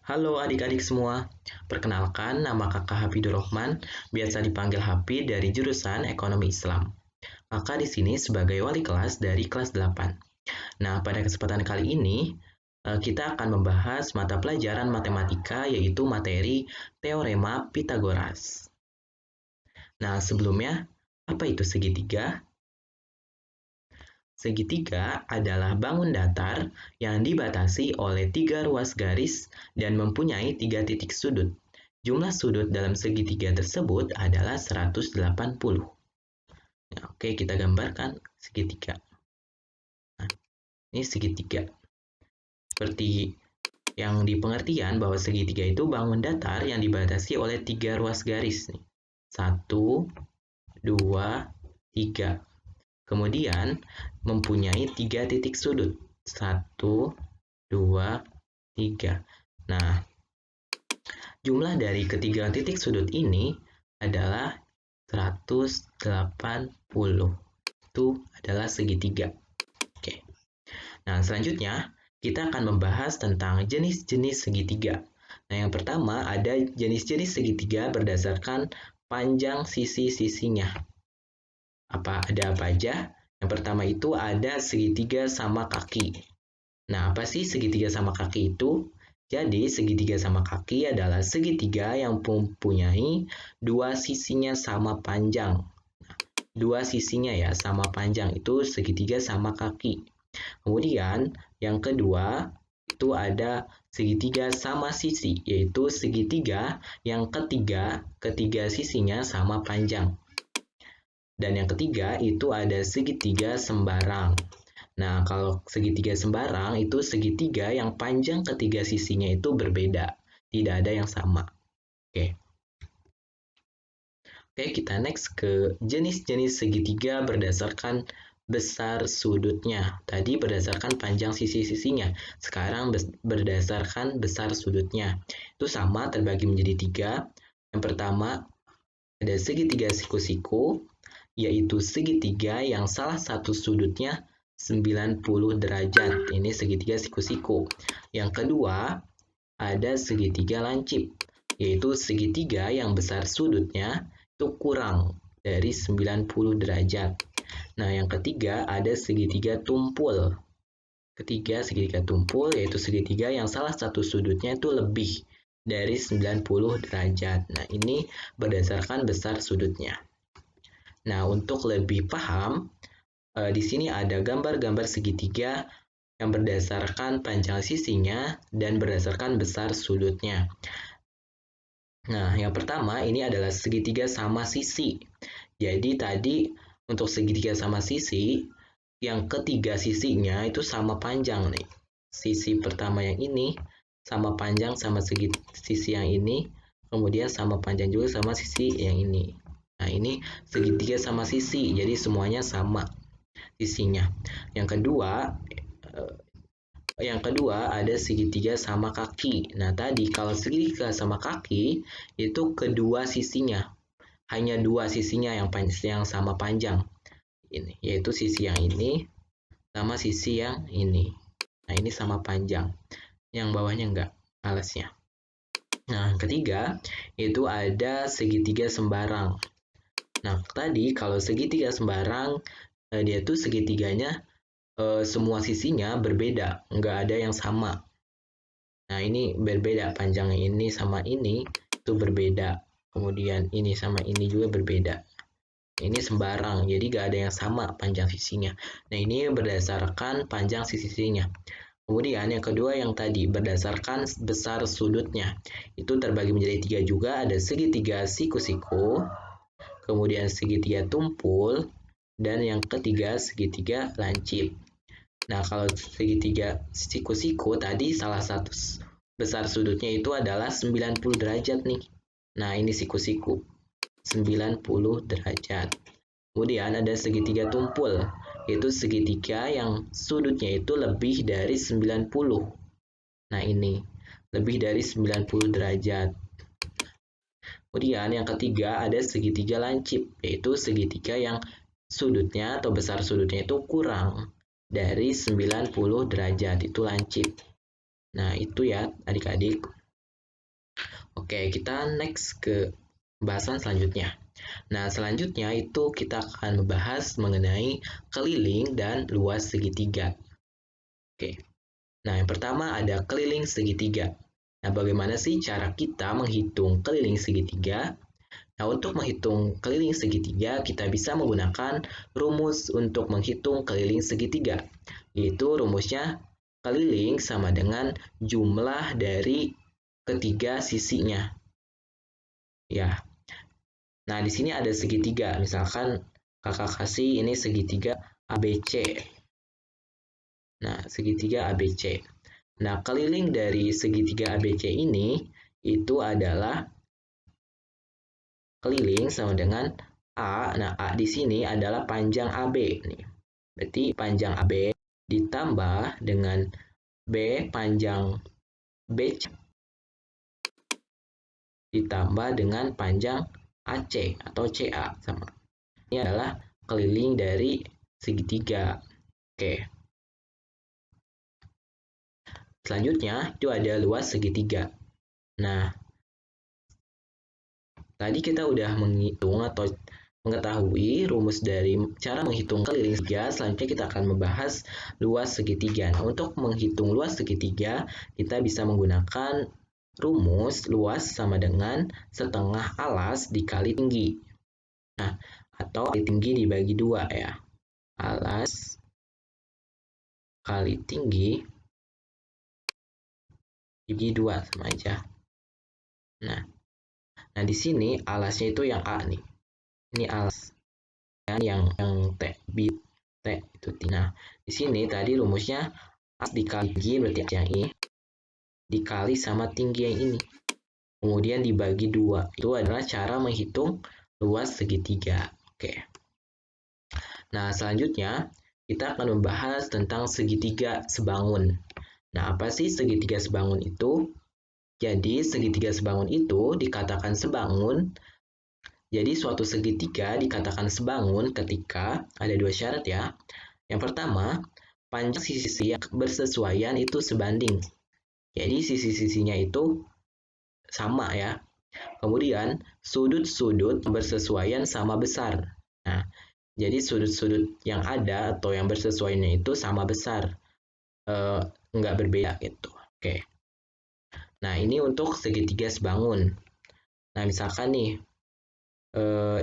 Halo adik-adik semua, perkenalkan nama kakak Hafidur Rahman, biasa dipanggil Hafid dari jurusan Ekonomi Islam. Kakak di sini sebagai wali kelas dari kelas 8. Nah, pada kesempatan kali ini, kita akan membahas mata pelajaran matematika yaitu materi Teorema Pitagoras. Nah, sebelumnya, apa itu segitiga? Segitiga adalah bangun datar yang dibatasi oleh 3 ruas garis dan mempunyai 3 titik sudut. Jumlah sudut dalam segitiga tersebut adalah 180. Nah, oke, kita gambarkan segitiga. Nah, ini segitiga. Seperti yang di pengertian bahwa segitiga itu bangun datar yang dibatasi oleh 3 ruas garis. 1, 2, 3. Kemudian mempunyai 3 titik sudut. 1, 2, 3. Nah, jumlah dari ketiga titik sudut ini adalah 180. Itu adalah segitiga. Oke. Nah, selanjutnya kita akan membahas tentang jenis-jenis segitiga. Nah, yang pertama ada jenis-jenis segitiga berdasarkan panjang sisi-sisinya. Ada apa aja? Yang pertama itu ada segitiga sama kaki. Nah, apa sih segitiga sama kaki itu? Jadi, segitiga sama kaki adalah segitiga yang mempunyai dua sisinya sama panjang. Nah, dua sisinya ya sama panjang, itu segitiga sama kaki. Kemudian, yang kedua itu ada segitiga sama sisi, yaitu segitiga yang ketiga sisinya sama panjang. Dan yang ketiga itu ada segitiga sembarang. Nah, kalau segitiga sembarang itu segitiga yang panjang ketiga sisinya itu berbeda. Tidak ada yang sama. Oke. Oke, kita next ke jenis-jenis segitiga berdasarkan besar sudutnya. Tadi berdasarkan panjang sisi-sisinya. Sekarang berdasarkan besar sudutnya. Itu sama terbagi menjadi 3. Yang pertama ada segitiga siku-siku, yaitu segitiga yang salah satu sudutnya 90 derajat. Ini segitiga siku-siku. Yang kedua, ada segitiga lancip, yaitu segitiga yang besar sudutnya itu kurang dari 90 derajat. Nah, yang ketiga ada segitiga tumpul. Ketiga, segitiga tumpul yaitu segitiga yang salah satu sudutnya itu lebih dari 90 derajat. Nah, ini berdasarkan besar sudutnya. Nah, untuk lebih paham, di sini ada gambar-gambar segitiga yang berdasarkan panjang sisinya dan berdasarkan besar sudutnya. Nah, yang pertama ini adalah segitiga sama sisi. Jadi tadi untuk segitiga sama sisi, yang ketiga sisinya itu sama panjang nih. Sisi pertama yang ini sama panjang sama sisi yang ini, kemudian sama panjang juga sama sisi yang ini. Nah, ini segitiga sama sisi, jadi semuanya sama sisinya. Yang kedua ada segitiga sama kaki. Nah, tadi kalau segitiga sama kaki itu kedua sisinya, hanya dua sisinya yang sama panjang. Ini, yaitu sisi yang ini sama sisi yang ini. Nah, ini sama panjang. Yang bawahnya enggak, alasnya. Nah, ketiga itu ada segitiga sembarang. Nah, tadi kalau segitiga sembarang, dia tuh segitiganya semua sisinya berbeda, nggak ada yang sama. Nah, ini berbeda, panjang ini sama ini itu berbeda. Kemudian ini sama ini juga berbeda. Ini sembarang, jadi nggak ada yang sama panjang sisinya. Nah, ini berdasarkan panjang sisinya. Kemudian yang kedua yang tadi berdasarkan besar sudutnya. Itu terbagi menjadi 3 juga, ada segitiga siku-siku, kemudian segitiga tumpul, dan yang ketiga segitiga lancip. Nah, kalau segitiga siku-siku tadi salah satu besar sudutnya itu adalah 90 derajat nih. Nah, ini siku-siku. 90 derajat. Kemudian ada segitiga tumpul, yaitu segitiga yang sudutnya itu lebih dari 90. Nah, ini lebih dari 90 derajat. Kemudian yang ketiga ada segitiga lancip, yaitu segitiga yang sudutnya atau besar sudutnya itu kurang dari 90 derajat, itu lancip. Nah, itu ya adik-adik. Oke, kita next ke pembahasan selanjutnya. Nah, selanjutnya itu kita akan membahas mengenai keliling dan luas segitiga. Oke. Nah, yang pertama ada keliling segitiga. Nah, bagaimana sih cara kita menghitung keliling segitiga? Nah, untuk menghitung keliling segitiga, kita bisa menggunakan rumus untuk menghitung keliling segitiga. Yaitu rumusnya keliling sama dengan jumlah dari ketiga sisinya. Ya. Nah, di sini ada segitiga. Misalkan kakak kasih ini segitiga ABC. Nah, segitiga ABC. Nah, keliling dari segitiga ABC ini itu adalah keliling sama dengan A. Nah, A di sini adalah panjang AB nih. Berarti panjang AB ditambah dengan B panjang BC ditambah dengan panjang AC atau CA sama. Ini adalah keliling dari segitiga. Oke. Selanjutnya itu ada luas segitiga. Nah, tadi kita udah menghitung atau mengetahui rumus dari cara menghitung keliling segitiga. Selanjutnya kita akan membahas luas segitiga. Nah, untuk menghitung luas segitiga, kita bisa menggunakan rumus luas sama dengan setengah alas dikali tinggi. Nah, atau kali tinggi dibagi 2 ya. Alas kali tinggi dibagi 2 sama aja. Nah, di sini alasnya itu yang A nih. Ini alas. Yang T, B, T itu T. Nah, di sini tadi rumusnya alas dikali tinggi berarti yang ini dikali sama tinggi yang ini. Kemudian dibagi 2. Itu adalah cara menghitung luas segitiga. Oke. Nah, selanjutnya kita akan membahas tentang segitiga sebangun. Nah, apa sih segitiga sebangun itu? Jadi, segitiga sebangun itu dikatakan sebangun. Jadi, suatu segitiga dikatakan sebangun ketika ada dua syarat ya. Yang pertama, panjang sisi-sisi yang bersesuaian itu sebanding. Jadi, sisi-sisinya itu sama ya. Kemudian, sudut-sudut bersesuaian sama besar. Nah, jadi sudut-sudut yang ada atau yang bersesuaiannya itu sama besar. Nggak berbeda gitu. Oke. Nah, ini untuk segitiga sebangun. Nah, misalkan nih,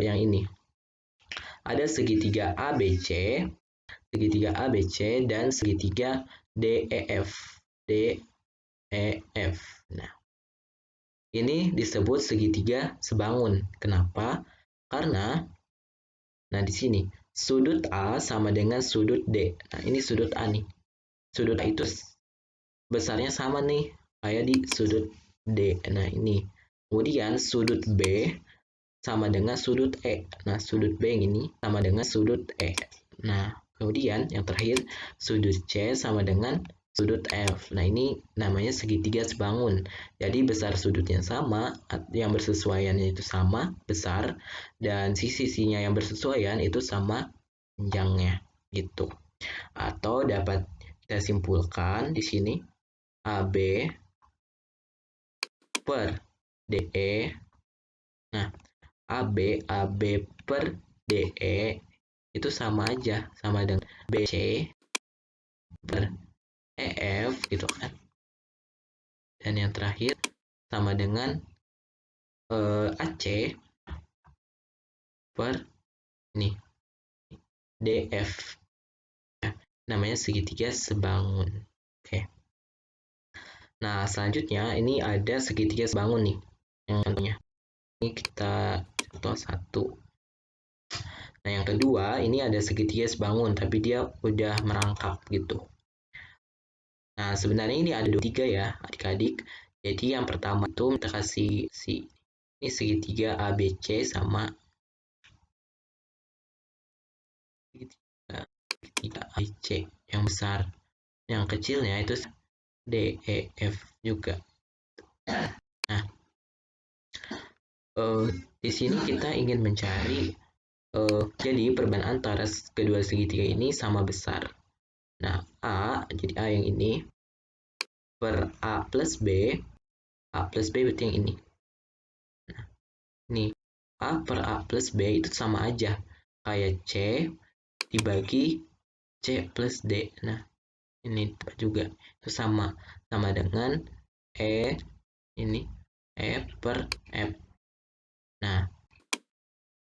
yang ini. Ada segitiga ABC, dan segitiga DEF. DEF. Nah, ini disebut segitiga sebangun. Kenapa? Karena, nah di sini, sudut A sama dengan sudut D. Nah, ini sudut A nih. Sudut A itu besarnya sama nih, kayak di sudut D. Nah, ini. Kemudian sudut B sama dengan sudut E. Nah, sudut B yang ini sama dengan sudut E. Nah, kemudian yang terakhir sudut C sama dengan sudut F. Nah, ini namanya segitiga sebangun. Jadi besar sudutnya sama, yang bersesuaiannya itu sama, besar, dan sisi-sisinya yang bersesuaian itu sama panjangnya gitu. Atau dapat kita simpulkan di sini AB per DE. Nah, AB per DE itu sama aja, sama dengan BC per EF gitu kan. Dan yang terakhir sama dengan AC per ini DF. Namanya segitiga sebangun. Oke. Nah, selanjutnya ini ada segitiga sebangun nih. Yang contohnya. Ini kita contoh 1. Nah, yang kedua, ini ada segitiga sebangun, tapi dia udah merangkap gitu. Nah, sebenarnya ini ada 23 ya, adik-adik. Jadi yang pertama itu kita kasih ini segitiga ABC sama segitiga ABC yang besar. Yang kecilnya itu DEF juga. Nah, di sini kita ingin mencari jadi perbandingan antara kedua segitiga ini sama besar. Nah, A, jadi A yang ini per A plus B A plus B berarti yang ini. Nah, ini A per A plus B itu sama aja. Kayak C dibagi C plus D. Nah, ini juga. Itu sama. Sama dengan E ini E per F. Nah,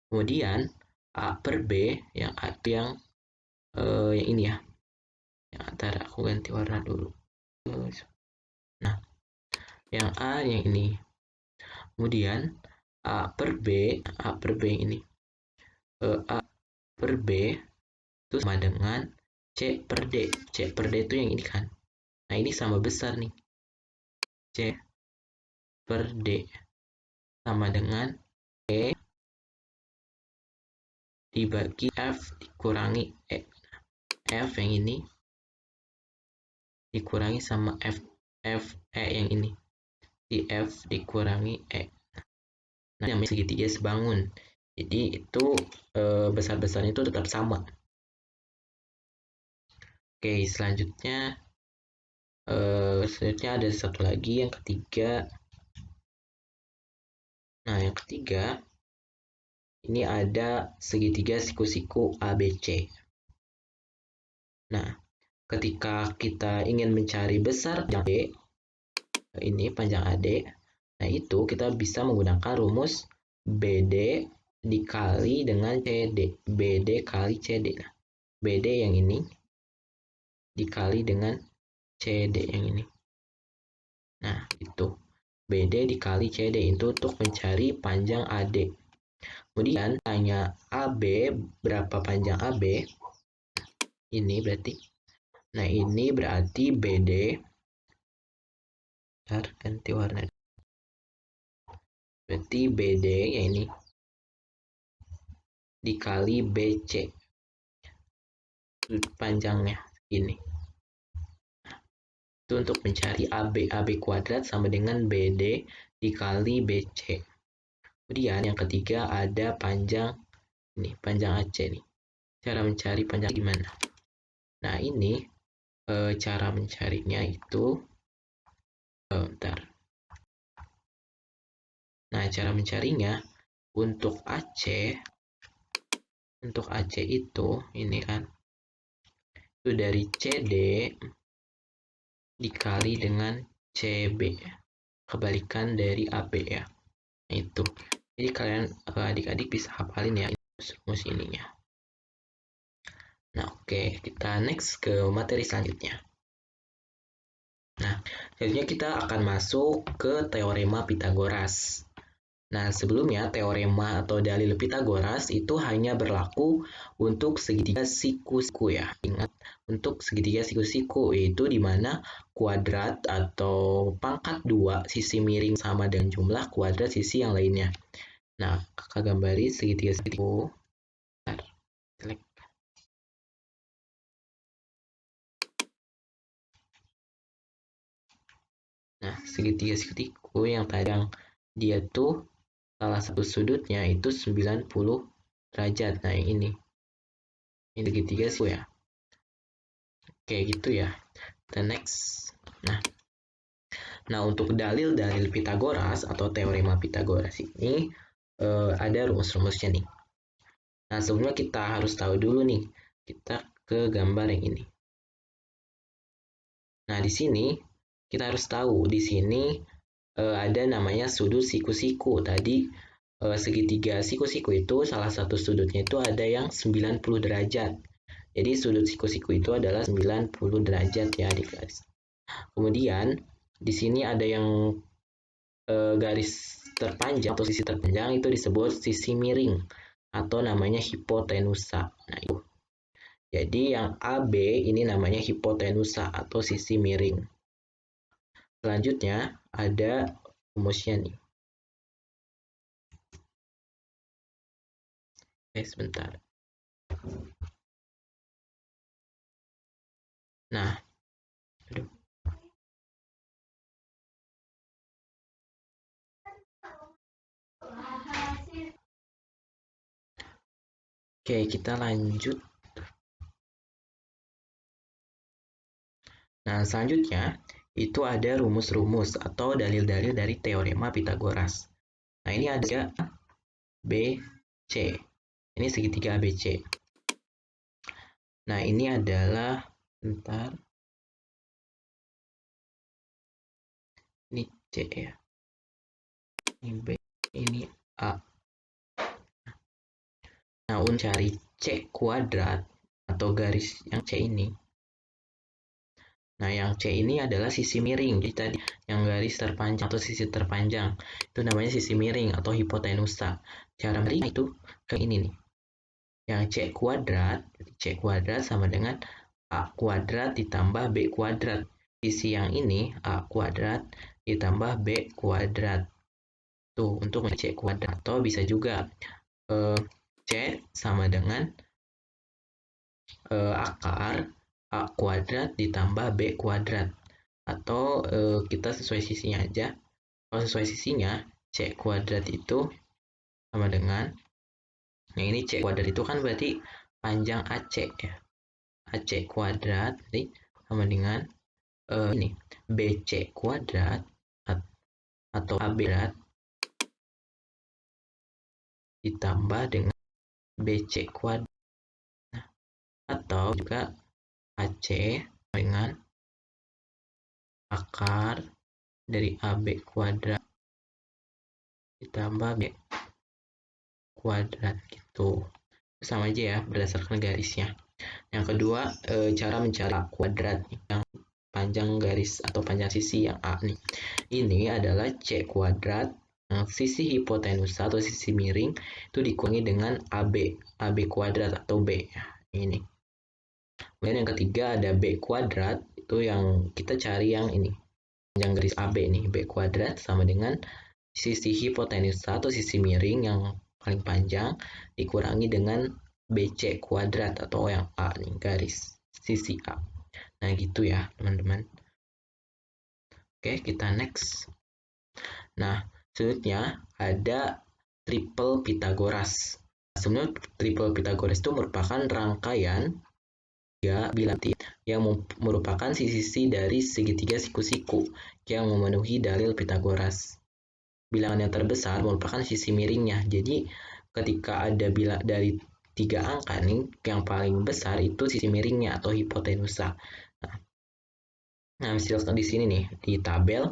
kemudian A per B yang yang ini ya. Yang antara aku ganti warna dulu. Nah, yang A yang ini. Kemudian A per B ini. A per B itu sama dengan C per D. C per D itu yang ini kan. Nah, ini sama besar nih. C per D sama dengan E dibagi F dikurangi E. F yang ini dikurangi sama F E yang ini. Di F dikurangi E. Nah, namanya segitiga sebangun. Jadi itu besar-besarnya itu tetap sama. Oke, selanjutnya ada satu lagi yang ketiga. Nah, yang ketiga ini ada segitiga siku-siku ABC. Nah, ketika kita ingin mencari besar panjang AD, ini panjang AD, nah itu kita bisa menggunakan rumus BD dikali dengan CD. BD kali CD. Nah, BD yang ini dikali dengan CD yang ini. Nah, itu. BD dikali CD itu untuk mencari panjang AD. Kemudian tanya AB, berapa panjang AB? Ini berarti. Nah, ini berarti BD. Bentar, ganti warna. Berarti BD yang ini dikali BC. Sudut panjangnya ini. Itu untuk mencari AB. AB kuadrat sama dengan BD dikali BC. Kemudian yang ketiga ada panjang ini, panjang AC nih. Cara mencari panjang gimana? Nah, ini cara mencarinya itu bentar. Nah, cara mencarinya untuk AC itu ini kan itu dari CD dikali dengan CB. Kebalikan dari AB ya. Nah, itu. Jadi kalian adik-adik bisa hafalin ya rumus ininya. Nah, oke, kita next ke materi selanjutnya. Nah, selanjutnya kita akan masuk ke teorema Pythagoras. Nah, sebelumnya teorema atau dalil Pythagoras itu hanya berlaku untuk segitiga siku-siku ya. Ingat, untuk segitiga siku-siku yaitu di mana kuadrat atau pangkat 2 sisi miring sama dengan jumlah kuadrat sisi yang lainnya. Nah, kakak gambari segitiga siku. Nah, segitiga siku yang tadang dia tuh salah satu sudutnya itu 90 derajat. Nah, yang ini. Ini segitiga siku ya. Oke, gitu ya. The next. Nah, untuk dalil-dalil Pythagoras atau teorema Pythagoras ini ada rumus-rumusnya nih. Nah, sebelumnya kita harus tahu dulu nih. Kita ke gambar yang ini. Nah, di sini kita harus tahu di sini ada namanya sudut siku-siku. Tadi segitiga siku-siku itu salah satu sudutnya itu ada yang 90 derajat. Jadi sudut siku-siku itu adalah 90 derajat ya adik-adik. Kemudian di sini ada yang garis terpanjang atau sisi terpanjang itu disebut sisi miring atau namanya hipotenusa. Nah, itu. Jadi yang AB ini namanya hipotenusa atau sisi miring. Selanjutnya ada rumusnya nih. Sebentar. Nah, aduh. Oke, kita lanjut. Nah, selanjutnya itu ada rumus-rumus atau dalil-dalil dari teorema Pitagoras. Nah, ini ada B, C. Ini segitiga ABC. Nah, ini adalah, bentar, ini C ya. Ini B, ini A. Nah, untuk cari C kuadrat atau garis yang C ini. Nah, yang C ini adalah sisi miring. Jadi tadi yang garis terpanjang atau sisi terpanjang itu namanya sisi miring atau hipotenusa. Cara miring itu kayak ini nih. Yang C kuadrat sama dengan A kuadrat ditambah B kuadrat. Sisi yang ini A kuadrat ditambah B kuadrat. Tuh, untuk C kuadrat. Atau bisa juga C sama dengan akar A kuadrat ditambah B kuadrat. Atau kita sesuai sisinya aja. Kalau sesuai sisinya, C kuadrat itu sama dengan, yang ini C kuadrat itu kan berarti panjang AC ya. AC kuadrat jadi sama dengan ini BC kuadrat atau AB kuadrat ditambah dengan BC kuadrat. Atau juga AC dengan akar dari AB kuadrat ditambah B kuadrat gitu. Sama aja ya berdasarkan garisnya. Yang kedua, cara mencari A kuadrat yang panjang garis atau panjang sisi yang A nih. Ini adalah C kuadrat yang sisi hipotenusa atau sisi miring itu dikurangi dengan AB kuadrat atau B. Ini. Kemudian yang ketiga ada B kuadrat, itu yang kita cari yang ini. Panjang garis AB nih, B kuadrat sama dengan sisi hipotenusa atau sisi miring yang paling panjang dikurangi dengan BC kuadrat atau yang A nih, garis sisi A. Nah gitu ya teman-teman. Oke, kita next. Nah, selanjutnya ada triple Pitagoras. Sebenarnya triple Pitagoras itu merupakan rangkaian tiga bilang yang merupakan sisi-sisi dari segitiga siku-siku yang memenuhi dalil Pitagoras. Bilangan yang terbesar merupakan sisi miringnya. Jadi ketika ada dari tiga angka nih, yang paling besar itu sisi miringnya atau hipotenusa. Nah, misalkan di sini nih di tabel,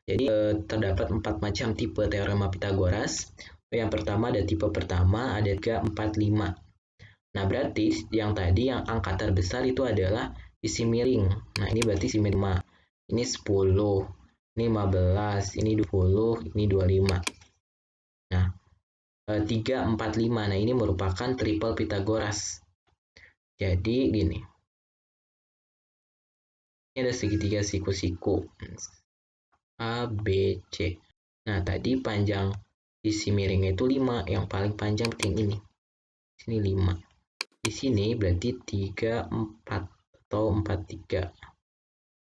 jadi terdapat 4 macam tipe teorema Pitagoras. Yang pertama ada tipe pertama ada 3, 4, 5. Nah, berarti yang tadi yang angka terbesar itu adalah sisi miring. Nah, ini berarti sisi miring 5. Ini 10, ini 15, ini 20, ini 25. Nah, 3, 4, 5. Nah, ini merupakan triple Pitagoras. Jadi gini. Ini ada segitiga siku-siku. A, B, C. Nah, tadi panjang sisi miringnya itu 5. Yang paling panjang yang ini. Sini 5. Di sini berarti 3, 4 atau 4, 3.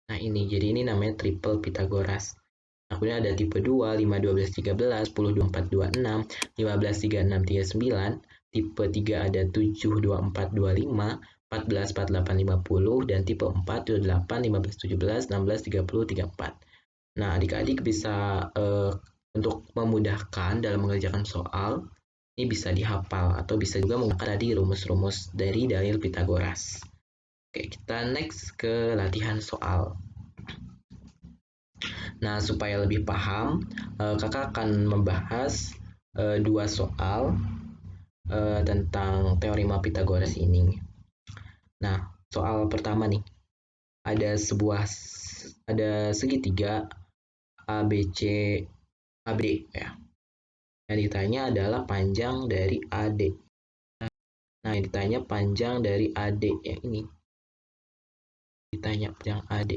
Nah ini, jadi ini namanya triple Pitagoras. Nah, kemudian ada tipe 2, 5, 12, 13, 10, 24, 26, 15, 36, 39. Tipe 3 ada 7, 24, 25, 14, 48, 50. Dan tipe 4, 28, 15, 17, 16, 30, 34. Nah, adik-adik bisa untuk memudahkan dalam mengerjakan soal, ini bisa dihafal atau bisa juga menggunakan tadi rumus-rumus dari dalil Pitagoras. Oke, kita next ke latihan soal. Nah, supaya lebih paham, kakak akan membahas 2 soal tentang teorema Pitagoras ini. Nah, soal pertama nih, ada segitiga ABC ABD ya. Yang ditanya adalah panjang dari AD. Nah, yang ditanya panjang dari AD yang ini. Ditanya panjang AD.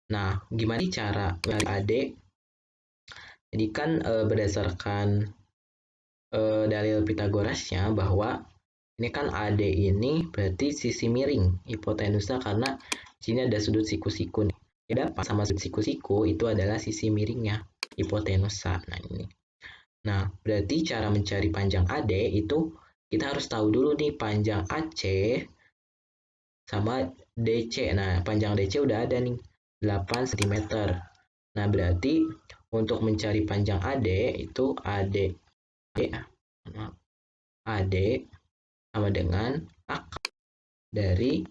Nah, gimana cara mencari AD? Jadi kan berdasarkan dalil Pitagorasnya bahwa ini kan AD ini berarti sisi miring hipotenusa karena di sini ada sudut siku-siku nih. Ya dapat sama sudut siku-siku itu adalah sisi miringnya hipotenusa. Nah, ini. Nah, berarti cara mencari panjang AD itu kita harus tahu dulu nih panjang AC sama DC. Nah, panjang DC udah ada nih. 8 cm. Nah, berarti untuk mencari panjang AD itu AD sama dengan akar dari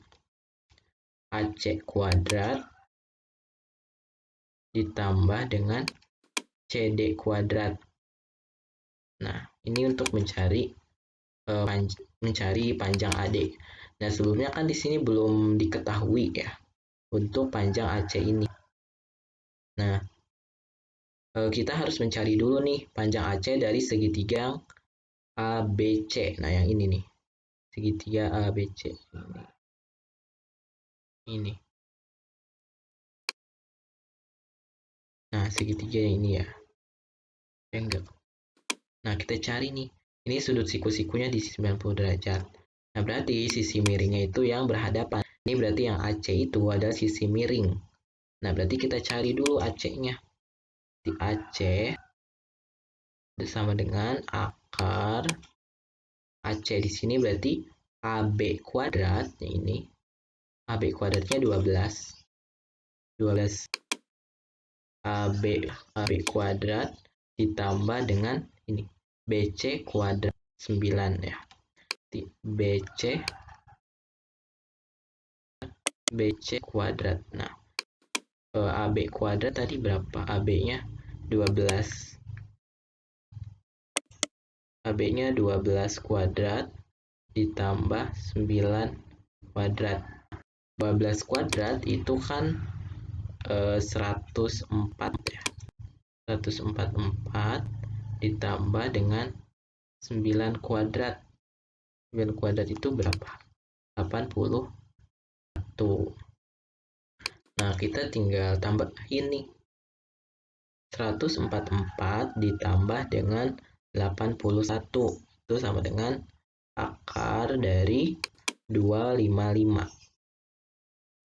AC kuadrat ditambah dengan CD kuadrat. Nah, ini untuk mencari panjang AD. Nah, sebelumnya kan di sini belum diketahui ya untuk panjang AC ini. Nah, kita harus mencari dulu nih panjang AC dari segitiga yang ABC. Nah, yang ini nih. Segitiga ABC. Ini. Nah, segitiga ini ya. Enggak. Nah, kita cari nih. Ini sudut siku-sikunya di 90 derajat. Nah, berarti sisi miringnya itu yang berhadapan. Ini berarti yang AC itu adalah sisi miring. Nah, berarti kita cari dulu AC-nya. Di AC sama dengan akar AC di sini berarti AB kuadrat ini. AB kuadratnya 12. 12 AB kuadrat ditambah dengan ini BC kuadrat 9 ya. BC kuadrat. Nah, AB kuadrat tadi berapa? AB-nya 12. AB-nya 12 kuadrat ditambah 9 kuadrat. 12 kuadrat itu kan 104 ya. 144 ditambah dengan 9 kuadrat. 9 kuadrat itu berapa? 81. Nah, kita tinggal tambah ini. 144 ditambah dengan 81 itu sama dengan akar dari 255.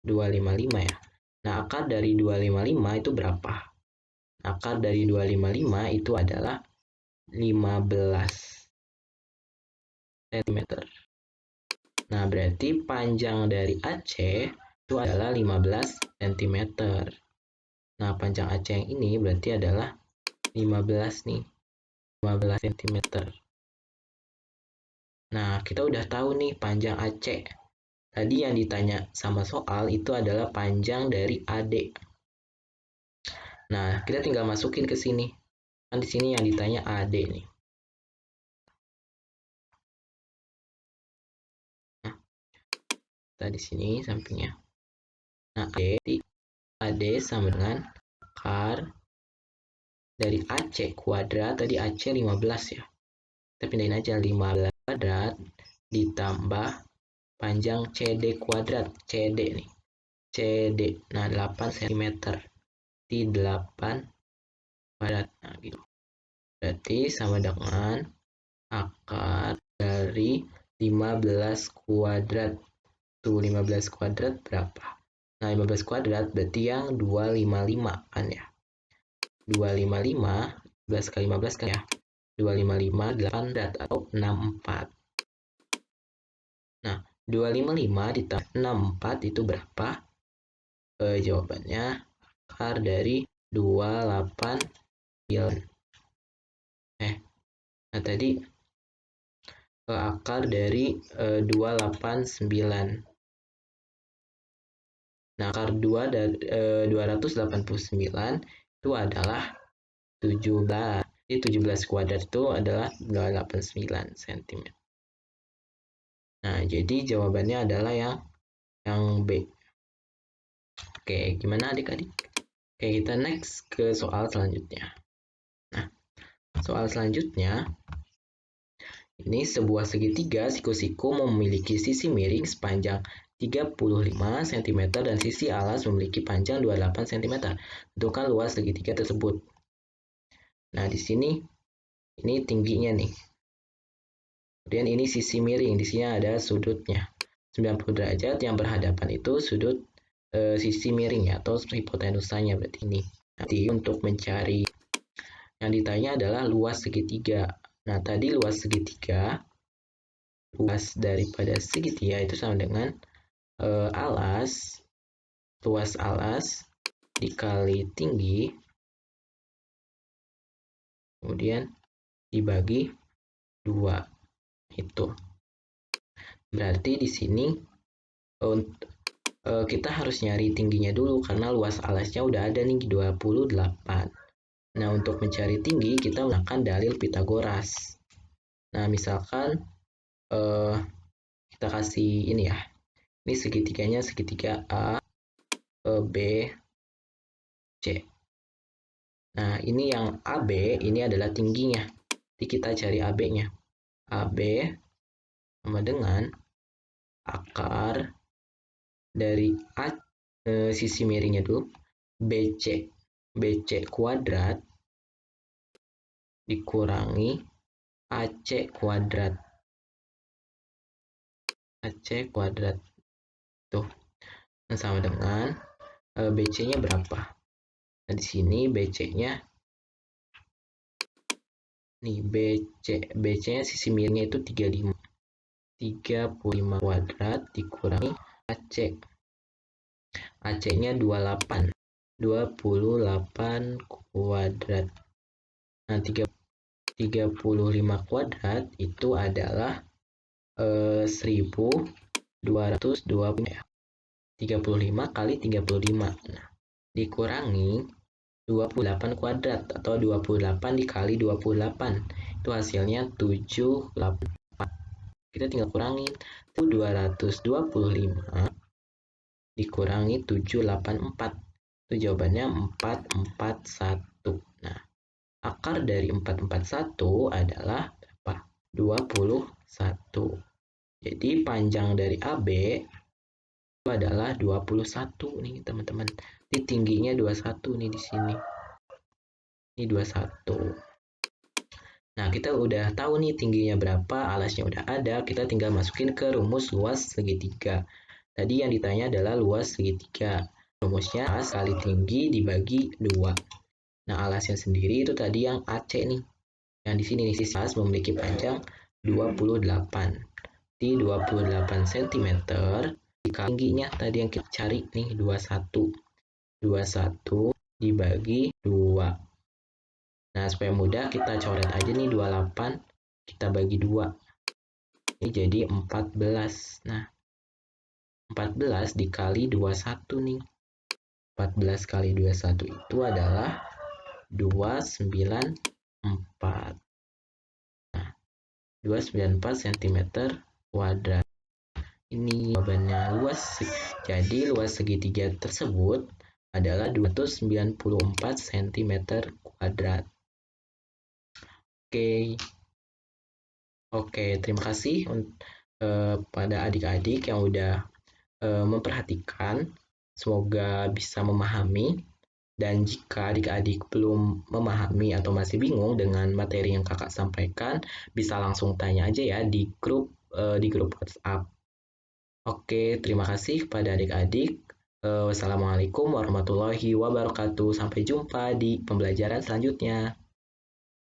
255 ya. Nah, akar dari 255 itu berapa? Akar dari 255 itu adalah 15 cm. Nah, berarti panjang dari AC itu adalah 15 cm. Nah, panjang AC yang ini berarti adalah 15 nih. 15 cm. Nah, kita udah tahu nih panjang AC. Tadi yang ditanya sama soal itu adalah panjang dari AD. Nah, kita tinggal masukin ke sini. Kan di sini yang ditanya AD nih. Nah, kita di sini sampingnya. Nah, AD sama dengan akar dari AC kuadrat. Tadi AC 15 ya. Kita pindahin aja 15 kuadrat ditambah panjang CD kuadrat. CD nih. CD. Nah, 8 cm. Di 8 kuadrat. Nah, gitu. Berarti sama dengan akar dari 15 kuadrat. Tuh, 15 kuadrat berapa? Nah, 15 kuadrat berarti yang 255 kan ya. 255, 11 kali 15 kan ya. 255, 8 kuadrat atau 64. Nah, 255 ditambah 64 itu berapa? Jawabannya akar dari 289. Nah, tadi akar dari 289. Nah, akar 2 dari 289 itu adalah 17. Jadi 17 kuadrat itu adalah 289 cm. Nah, jadi jawabannya adalah yang B. Oke, gimana adik-adik? Oke, kita next ke soal selanjutnya. Nah, soal selanjutnya ini sebuah segitiga siku-siku memiliki sisi miring sepanjang 35 cm dan sisi alas memiliki panjang 28 cm. Tentukan luas segitiga tersebut. Nah, di sini ini tingginya nih. Kemudian ini sisi miring, di sini ada sudutnya. 90 derajat yang berhadapan itu sudut sisi miring ya, atau hipotenusanya berarti ini. Nanti untuk mencari yang ditanya adalah luas segitiga. Nah, tadi luas segitiga, luas daripada segitiga itu sama dengan luas alas dikali tinggi, kemudian dibagi 2. Itu. Berarti di sini kita harus nyari tingginya dulu karena luas alasnya udah ada nih 28. Nah, untuk mencari tinggi kita menggunakan dalil Pitagoras. Nah, misalkan kita kasih ini ya. Ini segitiganya segitiga A, B, C. Nah, ini yang AB ini adalah tingginya. Jadi kita cari AB-nya. AB sama dengan akar dari sisi miringnya dulu, BC kuadrat dikurangi AC kuadrat. Tuh. Nah, sama dengan BC-nya berapa? Nah, di sini BC-nya nih, BC-nya sisi miringnya itu 35. 35 kuadrat dikurangi AC. AC-nya 28. 28 kuadrat. Nah, 35 kuadrat itu adalah 1220 ya. 35 kali 35. Nah, dikurangi 28 kuadrat atau 28 dikali 28. Itu hasilnya 78. Kita tinggal kurangin. 225 dikurangi 784. Itu jawabannya 441. Nah, akar dari 441 adalah berapa? 21. Jadi panjang dari AB itu adalah 21 nih, teman-teman. Ini tingginya 21 nih di sini. Ini 21. Nah, kita udah tahu nih tingginya berapa, alasnya udah ada, kita tinggal masukin ke rumus luas segitiga. Tadi yang ditanya adalah luas segitiga. Rumusnya alas kali tinggi dibagi 2. Nah, alasnya sendiri itu tadi yang AC nih. Yang di sini nih, sisi alas memiliki panjang 28. Di 28 cm dikali tingginya tadi yang kita cari nih 21. 21 dibagi 2. Nah, supaya mudah kita coret aja nih 28 kita bagi 2. Ini jadi 14. Nah, 14 dikali 21 nih. 14 kali 21 itu adalah 294. Nah, 294 cm kuadrat. Ini jawabannya luas. Jadi luas segitiga tersebut adalah 294 cm kuadrat. Oke, terima kasih pada adik-adik yang udah memperhatikan. Semoga bisa memahami. Dan jika adik-adik belum memahami atau masih bingung dengan materi yang kakak sampaikan, bisa langsung tanya aja ya di grup WhatsApp. Oke, terima kasih kepada adik-adik. Wassalamualaikum warahmatullahi wabarakatuh. Sampai jumpa di pembelajaran selanjutnya.